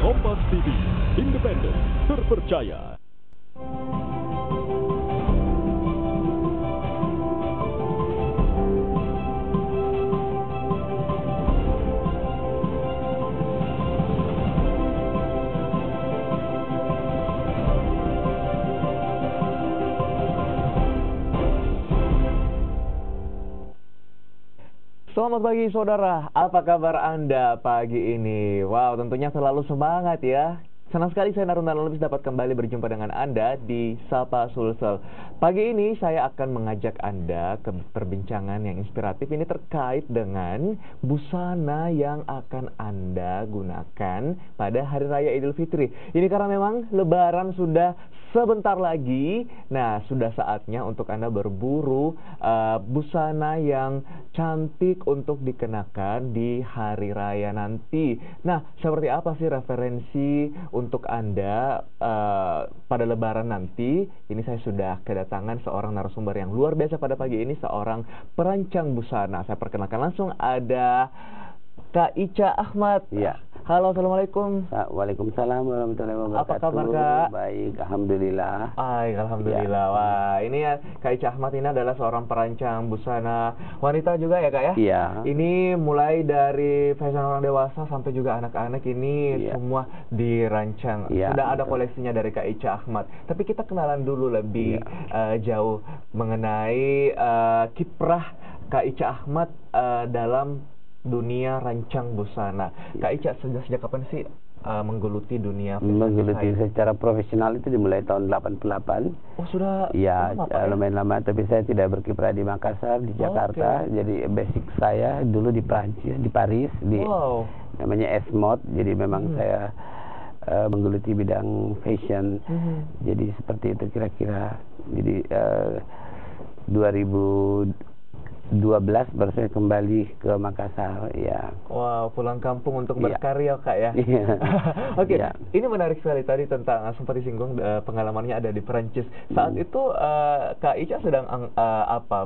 Kompas TV, independen, terpercaya. Selamat pagi saudara, apa kabar Anda pagi ini? Wow, tentunya selalu semangat ya. Senang sekali saya Naruna Lubis dapat kembali berjumpa dengan Anda di Sapa Sulsel. Pagi ini saya akan mengajak Anda ke perbincangan yang inspiratif ini terkait dengan busana yang akan Anda gunakan pada Hari Raya Idul Fitri. Ini karena memang Lebaran sudah sebentar lagi. Nah, sudah saatnya untuk Anda berburu busana yang cantik untuk dikenakan di Hari Raya nanti. Nah, seperti apa sih referensi untuk Anda pada Lebaran nanti? Ini saya sudah kedatangan seorang narasumber yang luar biasa pada pagi ini, seorang perancang busana. Saya perkenalkan langsung, ada Kak Ica Ahmad. Iya. Halo, assalamualaikum. Waalaikumsalam warahmatullahi wabarakatuh. Apa kabar, Kak? Baik, alhamdulillah. Alhamdulillah. Ya. Wah, ini ya Kak Ica Ahmad ini adalah seorang perancang busana wanita juga ya, Kak ya? Iya. Ini mulai dari fashion orang dewasa sampai juga anak-anak ini semua dirancang. Iya, Sudah ada betul. koleksinya dari Kak Ica Ahmad. Tapi kita kenalan dulu lebih jauh mengenai kiprah Kak Ica Ahmad dalam dunia rancang busana. Kak Ica sejak kapan sih menggeluti dunia fashion Menggeluti design? secara profesional itu dimulai tahun 88. Oh, sudah Ya, lama, Pak, ya? lumayan lama, tapi saya tidak berkiprah di Makassar, di Jakarta. Jadi basic saya dulu di Prancis, di Paris, Wow. namanya Esmod. Jadi memang saya menggeluti bidang fashion. Jadi seperti itu kira-kira. Jadi 2012 baru saya kembali ke Makassar, ya. Wow, pulang kampung untuk Iya. berkarya, Kak ya. Iya. Oke, Iya. ini menarik sekali tadi tentang sempat disinggung pengalamannya ada di Perancis. Saat itu Kak Ica sedang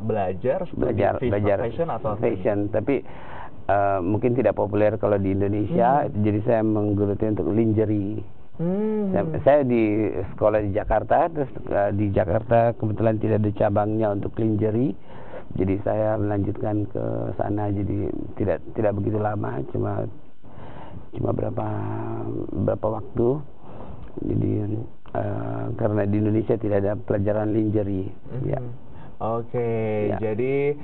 belajar belajar fashion atau fashion, tapi mungkin tidak populer kalau di Indonesia. Jadi saya menggeluti untuk lingerie. Saya di sekolah di Jakarta, terus di Jakarta kebetulan tidak ada cabangnya untuk lingerie. Jadi saya melanjutkan ke sana, jadi tidak begitu lama, cuma berapa waktu. Jadi karena di Indonesia tidak ada pelajaran lingerie. Ya. Oke, Ya. jadi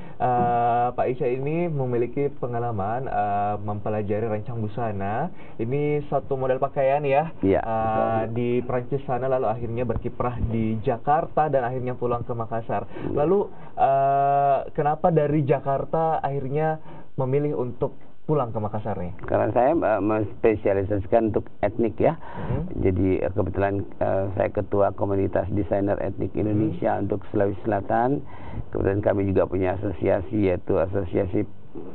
Pak Ica ini memiliki pengalaman mempelajari rancang busana. Ini satu model pakaian ya, Iya, di Prancis sana, lalu akhirnya berkiprah di Jakarta dan akhirnya pulang ke Makassar. Lalu kenapa dari Jakarta akhirnya memilih untuk pulang ke Makassar nih? Karena saya menspesialisasikan untuk etnik ya. Jadi kebetulan saya ketua komunitas desainer etnik Indonesia untuk Sulawesi Selatan. Kemudian kami juga punya asosiasi, yaitu Asosiasi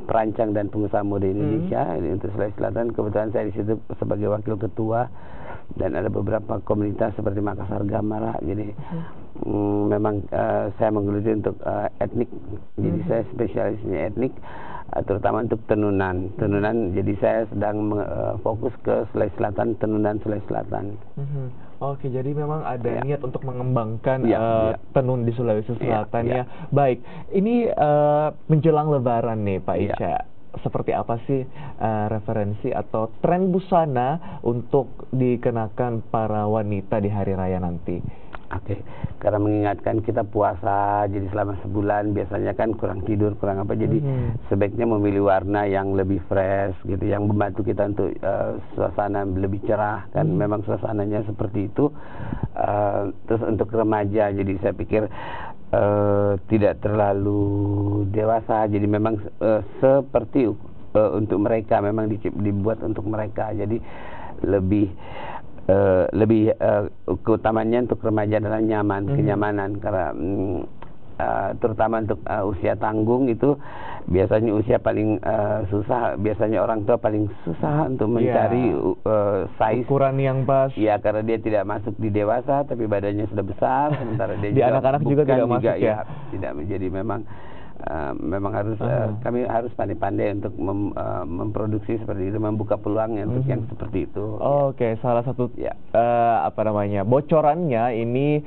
Perancang dan Pengusaha Mode Indonesia untuk Sulawesi Selatan. Kebetulan saya di situ sebagai wakil ketua, dan ada beberapa komunitas seperti Makassar Gamara. Jadi memang saya menggeluti untuk etnik. Jadi saya spesialisnya etnik, terutama untuk tenunan. Jadi saya sedang fokus ke Sulawesi Selatan, tenunan Sulawesi Selatan. Oke, jadi memang ada niat untuk mengembangkan tenun di Sulawesi Selatan ya. Baik, ini menjelang Lebaran nih Pak Ica. Seperti apa sih referensi atau tren busana untuk dikenakan para wanita di hari raya nanti? Oke, karena mengingatkan kita puasa, jadi selama sebulan biasanya kan kurang tidur, kurang apa, jadi sebaiknya memilih warna yang lebih fresh gitu, yang membantu kita untuk suasana lebih cerah, kan memang suasananya seperti itu. Terus untuk remaja, jadi saya pikir tidak terlalu dewasa, jadi memang seperti untuk mereka, memang dibuat untuk mereka, jadi lebih keutamanya untuk remaja adalah kenyamanan, karena terutama untuk usia tanggung itu biasanya usia paling susah, biasanya orang tua paling susah untuk mencari size ukuran yang pas. Ya, karena dia tidak masuk di dewasa tapi badannya sudah besar, sementara dia di anak-anak juga tidak masuk ya. Tidak menjadi memang memang harus kami harus pandai-pandai untuk memproduksi seperti itu, membuka peluangnya untuk yang seperti itu. Oke, salah satu bocorannya ini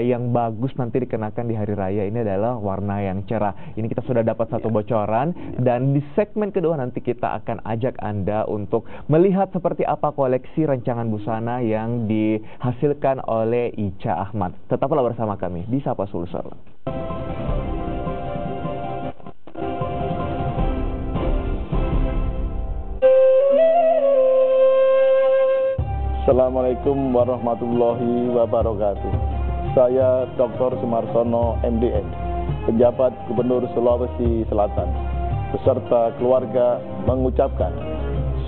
yang bagus nanti dikenakan di hari raya ini adalah warna yang cerah. Ini kita sudah dapat satu bocoran, dan di segmen kedua nanti kita akan ajak Anda untuk melihat seperti apa koleksi rancangan busana yang dihasilkan oleh Ica Ahmad. Tetaplah bersama kami di Sapa Sulsel. Assalamualaikum warahmatullahi wabarakatuh. Saya Dr. Sumarsono, MDM, penjabat Gubernur Sulawesi Selatan, beserta keluarga mengucapkan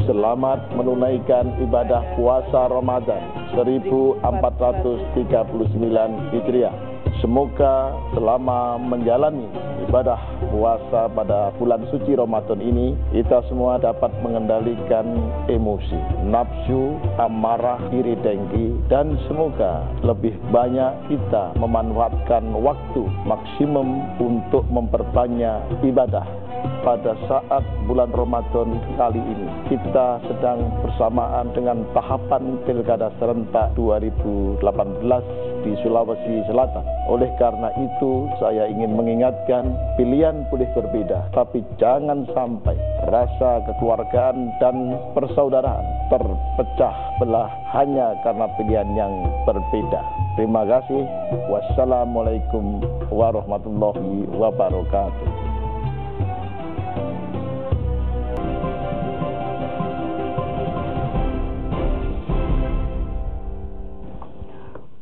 selamat menunaikan ibadah puasa Ramadan 1439 Hijriah. Semoga selama menjalani ibadah puasa pada bulan suci Ramadan ini, kita semua dapat mengendalikan emosi, nafsu, amarah, iri dengki, dan semoga lebih banyak kita memanfaatkan waktu maksimum untuk memperbanyak ibadah. Pada saat bulan Ramadan kali ini, kita sedang bersamaan dengan tahapan Pilkada Serentak 2018 di Sulawesi Selatan. Oleh karena itu, saya ingin mengingatkan, pilihan boleh berbeda, tapi jangan sampai rasa kekeluargaan dan persaudaraan terpecah belah hanya karena pilihan yang berbeda. Terima kasih. Wassalamualaikum warahmatullahi wabarakatuh.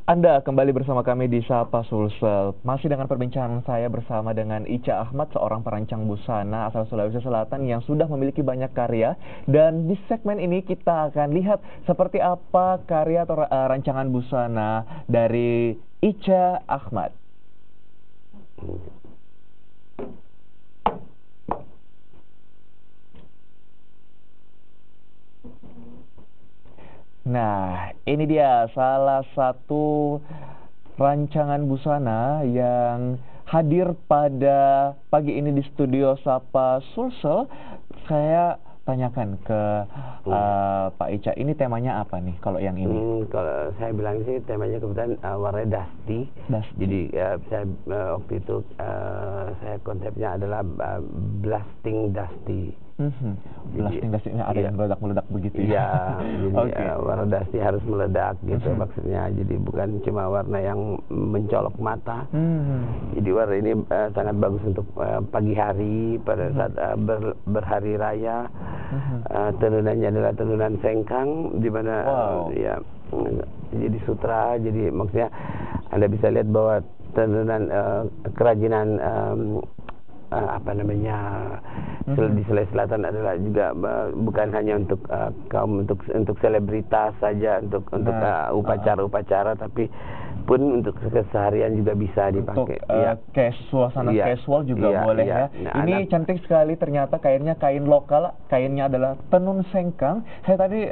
Anda kembali bersama kami di Sapa Sulsel. Masih dengan perbincangan saya bersama dengan Ica Ahmad, seorang perancang busana asal Sulawesi Selatan yang sudah memiliki banyak karya. Dan di segmen ini kita akan lihat seperti apa karya atau rancangan busana dari Ica Ahmad. Nah, ini dia salah satu rancangan busana yang hadir pada pagi ini di studio Sapa Sulsel. Saya tanyakan ke Pak Ica, ini temanya apa nih kalau yang ini? Kalau saya bilang sih temanya kebetulan warna dusty. Jadi saya waktu itu saya konsepnya adalah blasting dusty. Blasting dusty, ada yang meledak-meledak begitu ya? Iya, jadi warna dusty harus meledak gitu maksudnya. Jadi bukan cuma warna yang mencolok mata. Jadi warna ini sangat bagus untuk pagi hari pada saat berhari raya. Tenunannya adalah tenunan sengkang, di mana ya jadi sutra. Jadi maksudnya Anda bisa lihat bahwa tenunan kerajinan di Sulawesi Selatan adalah juga bukan hanya untuk kaum untuk selebritas saja, untuk upacara-upacara, tapi pun untuk keseharian juga bisa dipakai. Suasana casual juga boleh ya. Ini cantik sekali, ternyata kainnya kain lokal, kainnya adalah tenun sengkang. Saya tadi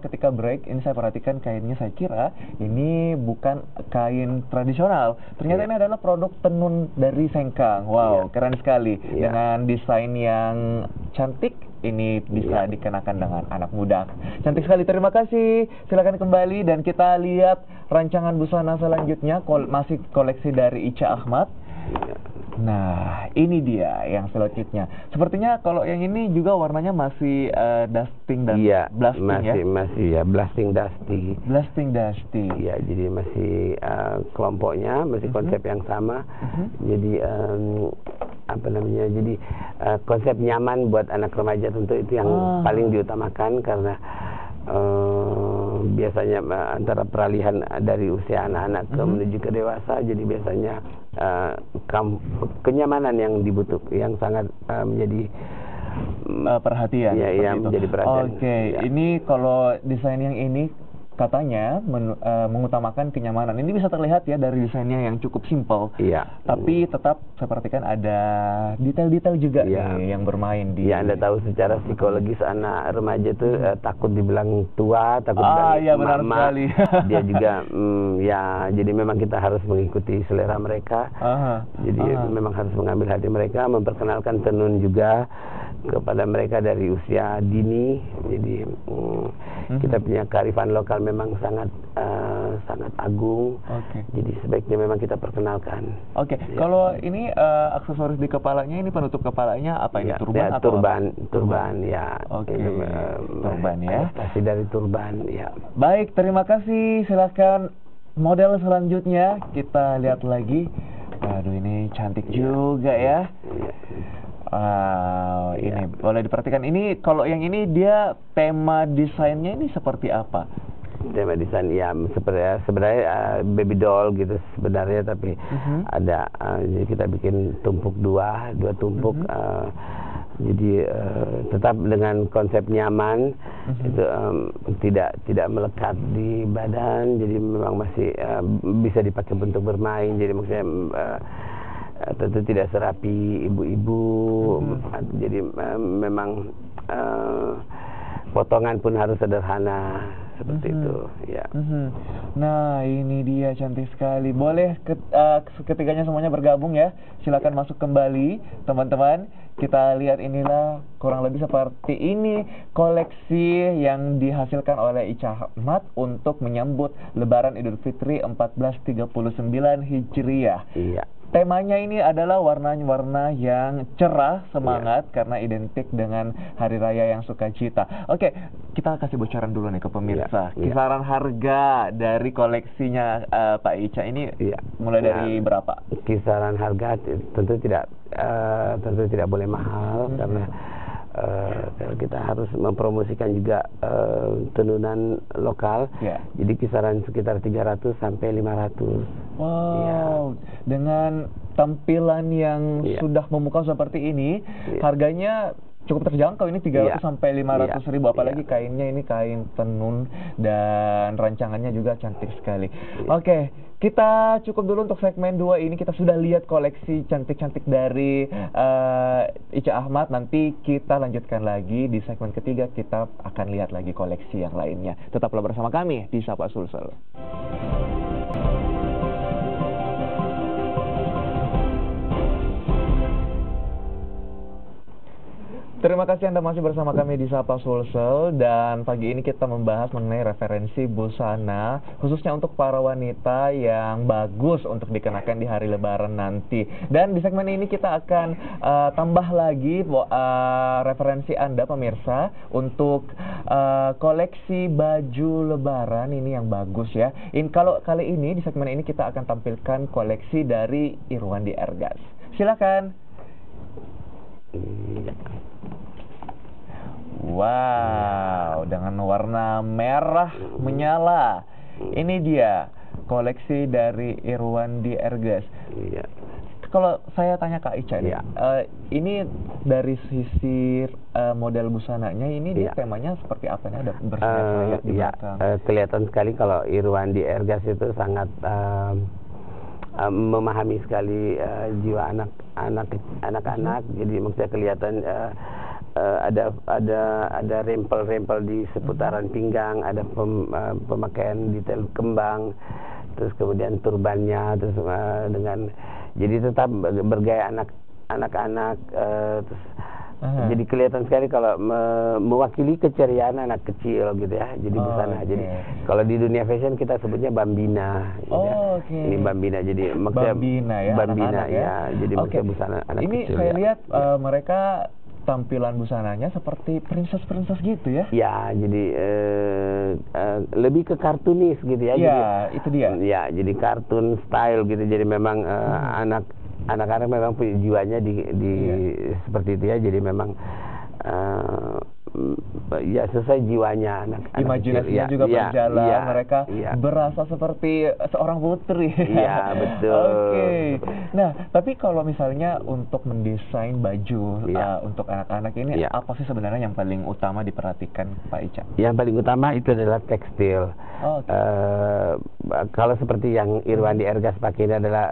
ketika break ini saya perhatikan kainnya, saya kira ini bukan kain tradisional. Ternyata ini adalah produk tenun dari sengkang. Wow, keren sekali. Dengan desain yang cantik, ini bisa dikenakan dengan anak muda. Cantik sekali, terima kasih. Silakan kembali dan kita lihat rancangan busana selanjutnya, masih koleksi dari Ica Ahmad. Nah, ini dia yang selanjutnya. Sepertinya kalau yang ini juga warnanya masih dusting dan blasting masih blasting dusty. Blasting dusty. Iya, jadi masih kelompoknya masih konsep yang sama. Jadi jadi konsep nyaman buat anak remaja tentu itu yang paling diutamakan, karena biasanya antara peralihan dari usia anak-anak menuju ke dewasa, jadi biasanya kenyamanan yang dibutuhkan, yang sangat menjadi perhatian. Iya, menjadi perhatian. Ini kalau desain yang ini katanya mengutamakan kenyamanan. Ini bisa terlihat ya dari desainnya yang cukup simpel. Iya. Tapi tetap saya perhatikan ada detail-detail juga nih yang bermain di. Ya, Anda tahu secara psikologis anak remaja itu takut dibilang tua, takut iya, dibilang benar mama. sekali. Dia juga ya, jadi memang kita harus mengikuti selera mereka. Jadi memang harus mengambil hati mereka, memperkenalkan tenun juga kepada mereka dari usia dini. Jadi kita punya kearifan lokal memang sangat sangat agung. Jadi sebaiknya memang kita perkenalkan. Ya. Kalau ini aksesoris di kepalanya, ini penutup kepalanya apa ini, turban ya, atau turban, apa? turban ya. Turban ya. Adaptasi dari turban ya. Baik, terima kasih. Silakan model selanjutnya kita lihat lagi. Aduh, ini cantik juga ya. Wow, ini boleh diperhatikan. Ini kalau yang ini dia tema desainnya ini seperti apa? Tema desain ya sebenarnya baby doll gitu sebenarnya, tapi ada jadi kita bikin tumpuk dua tumpuk. Jadi tetap dengan konsep nyaman, itu tidak melekat di badan, jadi memang masih bisa dipakai untuk bermain. Jadi maksudnya tentu tidak serapi ibu-ibu. Jadi memang potongan pun harus sederhana seperti itu ya. Nah, ini dia cantik sekali. Boleh ketiganya semuanya bergabung ya. Silakan masuk kembali teman-teman. Kita lihat, inilah kurang lebih seperti ini koleksi yang dihasilkan oleh Ica Ahmad untuk menyambut Lebaran Idul Fitri 1439 Hijriah. Iya. Temanya ini adalah warna-warna yang cerah, semangat, karena identik dengan Hari Raya yang sukacita. Oke, kita kasih bocoran dulu nih ke pemirsa. Kisaran harga dari koleksinya Pak Ica ini mulai dari berapa? Kisaran harga tentu tidak boleh mahal, karena kita harus mempromosikan juga tenunan lokal. Jadi kisaran sekitar 300 sampai 500. Wow, dengan tampilan yang sudah memukau seperti ini, harganya cukup terjangkau. Ini 300 sampai 500 ribu, apalagi kainnya ini kain tenun dan rancangannya juga cantik sekali. Oke, kita cukup dulu untuk segmen 2 ini. Kita sudah lihat koleksi cantik-cantik dari Ica Ahmad. Nanti kita lanjutkan lagi di segmen ketiga. Kita akan lihat lagi koleksi yang lainnya. Tetaplah bersama kami di Sapa Sulsel. Terima kasih Anda masih bersama kami di Sapa Sulsel, dan pagi ini kita membahas mengenai referensi busana khususnya untuk para wanita yang bagus untuk dikenakan di hari Lebaran nanti. Dan di segmen ini kita akan tambah lagi referensi Anda pemirsa untuk koleksi baju Lebaran ini yang bagus ya. Kalau kali ini di segmen ini kita akan tampilkan koleksi dari Irwandi Ergas. Silakan. Wow, dengan warna merah menyala. Ini dia koleksi dari Irwandi Ergas. Kalau saya tanya Kak Ica nih, ini dari sisi model busananya ini dia temanya seperti apa nih? Ada bersenjata di belakang. Kelihatan sekali kalau Irwandi Ergas itu sangat memahami sekali jiwa anak-anak. Jadi maksudnya kelihatan ada rempel-rempel di seputaran pinggang, ada pemakaian detail kembang, terus kemudian turbannya, terus dengan jadi tetap bergaya anak-anak, terus jadi kelihatan sekali kalau mewakili keceriaan anak kecil gitu ya. Jadi busana. Jadi kalau di dunia fashion kita sebutnya bambina. Ini bambina. Jadi maksudnya bambina ya. Jadi maksudnya busana anak ini kecil. Ini saya lihat mereka tampilan busananya seperti princess gitu ya? Ya, jadi lebih ke kartunis gitu ya. Iya, itu dia. Ya, jadi kartun style gitu. Jadi memang anak-anak memang punya jiwanya di seperti itu ya. Jadi memang ya sesuai jiwanya anak-anak. Imajinasinya juga berjalan. Mereka berasa seperti seorang putri. Iya, betul. Nah, tapi kalau misalnya untuk mendesain baju untuk anak-anak ini, apa sih sebenarnya yang paling utama diperhatikan Pak Ica? Yang paling utama itu adalah tekstil. Oke. Kalau seperti yang Irwandi Ergas pakai ini adalah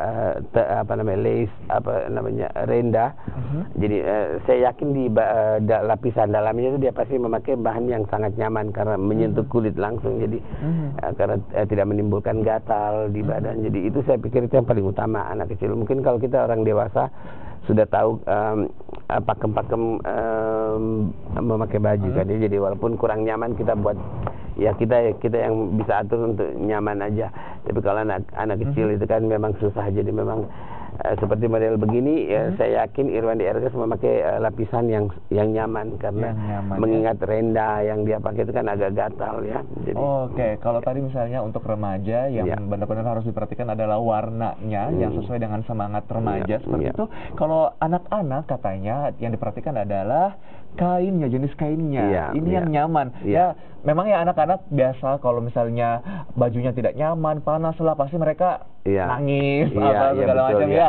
lace renda. Jadi saya yakin di lapisan dalamnya itu dia pasti memakai bahan yang sangat nyaman karena menyentuh kulit langsung. Jadi karena tidak menimbulkan gatal di badan. Jadi itu saya pikir itu yang paling utama anak kecil. Mungkin kalau kita orang dewasa sudah tahu pakem-pakem memakai baju kan ya. Jadi walaupun kurang nyaman kita buat ya kita yang bisa atur untuk nyaman aja. Tapi kalau anak kecil itu kan memang susah. Jadi memang seperti model begini ya, saya yakin Irwandi Ergas memakai lapisan yang nyaman karena mengingat renda yang dia pakai itu kan agak gatal ya. Jadi, Oke, kalau tadi misalnya untuk remaja yang benar-benar harus diperhatikan adalah warnanya yang sesuai dengan semangat remaja seperti itu. Kalau anak-anak katanya yang diperhatikan adalah kainnya, jenis kainnya. Ini yang nyaman. Ya, memang ya anak-anak biasa kalau misalnya bajunya tidak nyaman, panas lah pasti mereka nangis atau segala macam ya.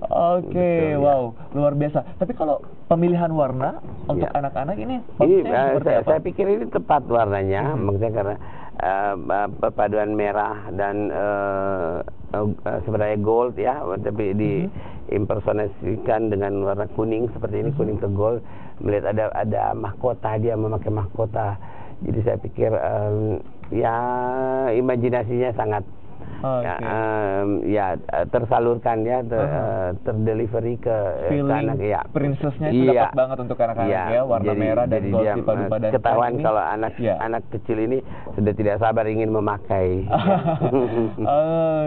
Oke, wow, luar biasa. Tapi kalau pemilihan warna untuk anak-anak ini saya pikir ini tepat warnanya, maksudnya karena perpaduan merah dan sebenarnya gold ya, tapi diimpersonasikan dengan warna kuning seperti ini, kuning ke gold. Melihat ada mahkota, dia memakai mahkota. Jadi saya pikir ya imajinasinya sangat tersalurkan ya, terdelivery ke anak ya. Princessnya itu dapat banget untuk anak-anak ya, warna merah dan gold dipadu-padan. Ketahuan kalau anak kecil ini sudah tidak sabar ingin memakai.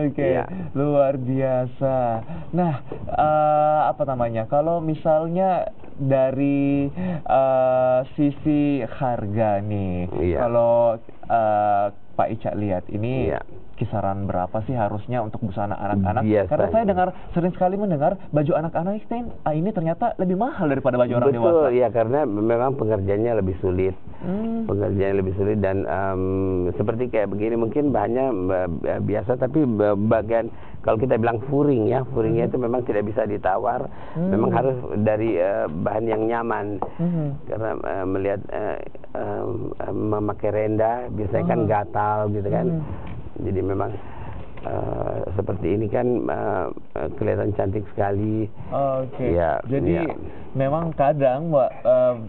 Oke, luar biasa. Nah, apa namanya? Kalau misalnya dari sisi harga nih, kalau Pak Ica lihat ini kisaran berapa sih harusnya untuk busana anak-anak? Karena saya sering sekali mendengar baju anak-anak ini ternyata lebih mahal daripada baju orang dewasa. Betul, ya karena memang pengerjaannya lebih sulit. Pengerjaannya lebih sulit dan seperti kayak begini mungkin bahannya biasa, tapi bagian kalau kita bilang furingnya itu memang tidak bisa ditawar. Memang harus dari bahan yang nyaman. Karena melihat memakai renda biasanya kan gatal gitu kan. Jadi memang seperti ini kan kelihatan cantik sekali. Oke. Jadi memang kadang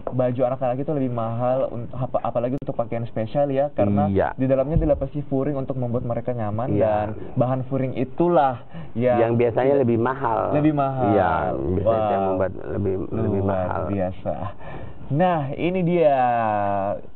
baju anak-anak itu lebih mahal, apalagi untuk pakaian spesial ya, karena di dalamnya dilapisi furing untuk membuat mereka nyaman dan bahan furing itulah yang biasanya lebih mahal. Lebih mahal. Iya, biasanya yang membuat lebih mahal. Biasa. Nah, ini dia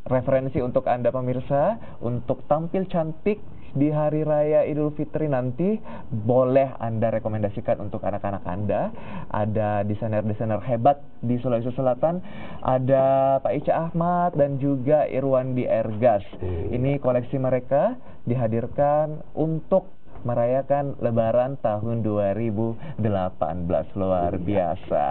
referensi untuk Anda pemirsa untuk tampil cantik di Hari Raya Idul Fitri nanti. Boleh Anda rekomendasikan untuk anak-anak Anda. Ada desainer-desainer hebat di Sulawesi Selatan, ada Pak Ica Ahmad dan juga Irwandi Ergas. Ini koleksi mereka dihadirkan untuk merayakan Lebaran tahun 2018. Luar biasa.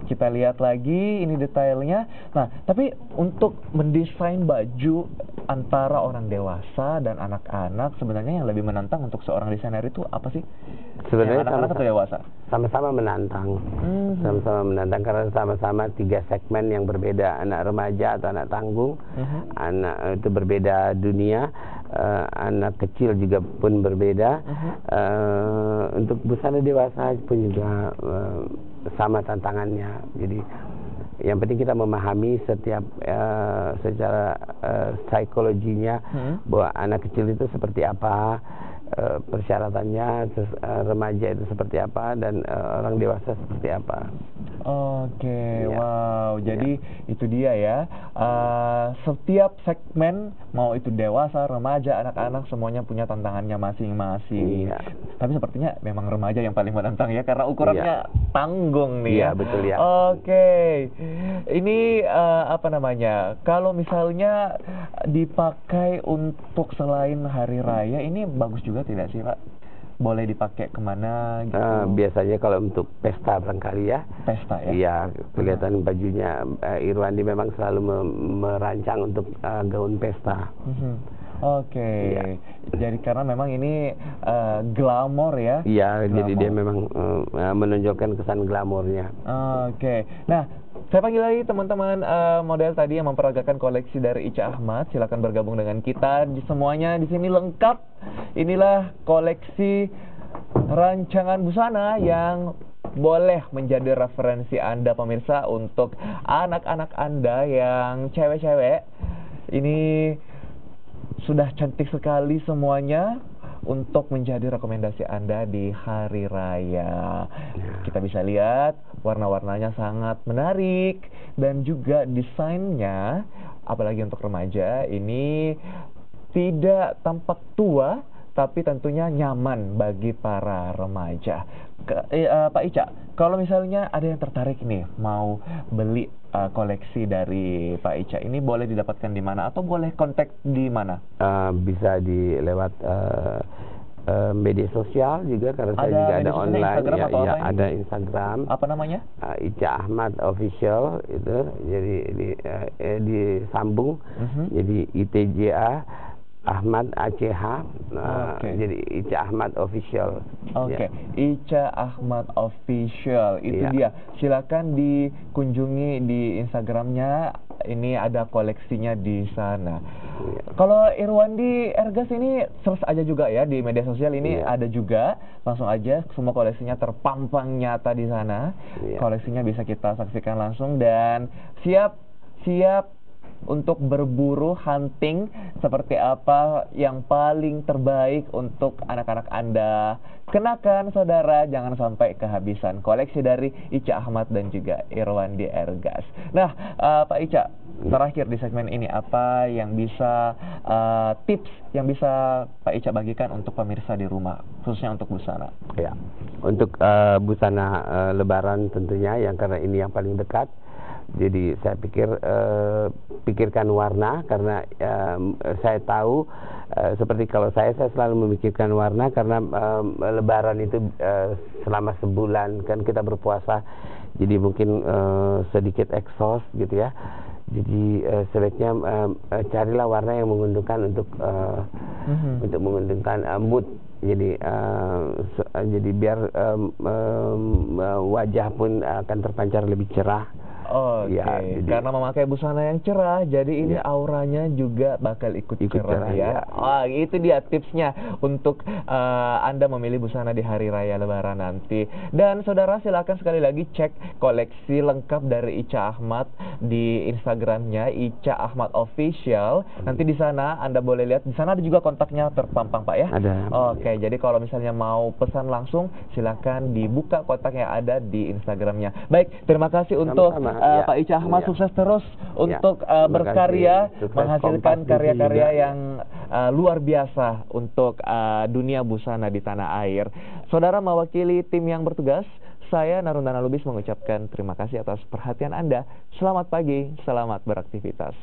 Kita lihat lagi ini detailnya. Nah, tapi untuk mendesain baju antara orang dewasa dan anak-anak, sebenarnya yang lebih menantang untuk seorang desainer itu apa sih? Sebenarnya anak-anak atau dewasa? Sama-sama menantang. Sama-sama menantang karena sama-sama 3 segmen yang berbeda. Anak remaja atau anak tanggung, anak itu berbeda dunia, anak kecil juga pun berbeda. Untuk busana dewasa pun juga sama tantangannya. Jadi yang penting kita memahami setiap secara psikologinya bahwa anak kecil itu seperti apa, persyaratannya, remaja itu seperti apa, dan orang dewasa seperti apa. Oke, wow. Jadi itu dia ya. Setiap segmen, mau itu dewasa, remaja, anak-anak, semuanya punya tantangannya masing-masing. Tapi sepertinya memang remaja yang paling menantang ya, karena ukurannya tanggung nih. Iya, betul ya. Oke. Ini apa namanya? Kalau misalnya dipakai untuk selain hari raya, ini bagus juga tidak sih, Pak? Boleh dipakai kemana gitu? Biasanya kalau untuk pesta barangkali ya. Pesta ya? Iya, kelihatan bajunya Irwandi memang selalu merancang untuk gaun pesta. Oke. Jadi karena memang ini glamor ya? Iya, jadi dia memang menonjolkan kesan glamornya. Oke. Nah, Saya panggil lagi teman-teman model tadi yang memperagakan koleksi dari Ica Ahmad. Silakan bergabung dengan kita. Semuanya di sini lengkap. Inilah koleksi rancangan busana yang boleh menjadi referensi Anda pemirsa untuk anak-anak Anda yang cewek-cewek. Ini sudah cantik sekali semuanya untuk menjadi rekomendasi Anda di hari raya. Kita bisa lihat warna-warnanya sangat menarik dan juga desainnya, apalagi untuk remaja, ini tidak tampak tua tapi tentunya nyaman bagi para remaja. Pak Ica, kalau misalnya ada yang tertarik nih mau beli koleksi dari Pak Ica, ini boleh didapatkan di mana atau boleh kontak di mana? Bisa lewat media sosial juga, karena saya juga ada online. Instagram atau apa ini? Ada Instagram. Apa namanya? Ica Ahmad Official itu. Jadi disambung. Jadi ITJA Ahmad ACH. Jadi Ica Ahmad Official. Oke, Ica Ahmad Official itu dia. Silakan dikunjungi di Instagramnya. Ini ada koleksinya di sana. Kalau Irwandi Ergas ini search aja juga ya di media sosial ini ada juga. Langsung aja semua koleksinya terpampang nyata di sana. Koleksinya bisa kita saksikan langsung dan siap untuk berburu hunting seperti apa yang paling terbaik untuk anak-anak Anda. Kenakan saudara, jangan sampai kehabisan koleksi dari Ica Ahmad dan juga Irwandi Ergas. Nah, Pak Ica, terakhir di segmen ini apa yang bisa tips yang bisa Pak Ica bagikan untuk pemirsa di rumah, khususnya untuk busana? Ya, untuk busana Lebaran tentunya karena ini yang paling dekat. Jadi saya pikirkan warna, karena saya tahu seperti kalau saya selalu memikirkan warna karena Lebaran itu selama sebulan kan kita berpuasa, jadi mungkin sedikit exhaust gitu ya. Jadi sebaiknya carilah warna yang menguntungkan untuk menguntungkan mood. Jadi biar wajah pun akan terpancar lebih cerah. Karena memakai busana yang cerah, jadi ini auranya juga bakal ikut cerah ya. Itu dia tipsnya untuk Anda memilih busana di hari raya Lebaran nanti. Dan saudara, silakan sekali lagi cek koleksi lengkap dari Ica Ahmad di Instagramnya Ica Ahmad Official. Nanti di sana Anda boleh lihat, di sana ada juga kontaknya terpampang Pak ya. Ada. Jadi kalau misalnya mau pesan langsung, silakan dibuka kontak yang ada di Instagramnya. Baik, terima kasih untuk Pak Ica Ahmad, sukses terus untuk berkarya, menghasilkan karya-karya yang luar biasa untuk dunia busana di tanah air. Saudara, mewakili tim yang bertugas, saya Narundana Lubis mengucapkan terima kasih atas perhatian Anda. Selamat pagi, selamat beraktivitas.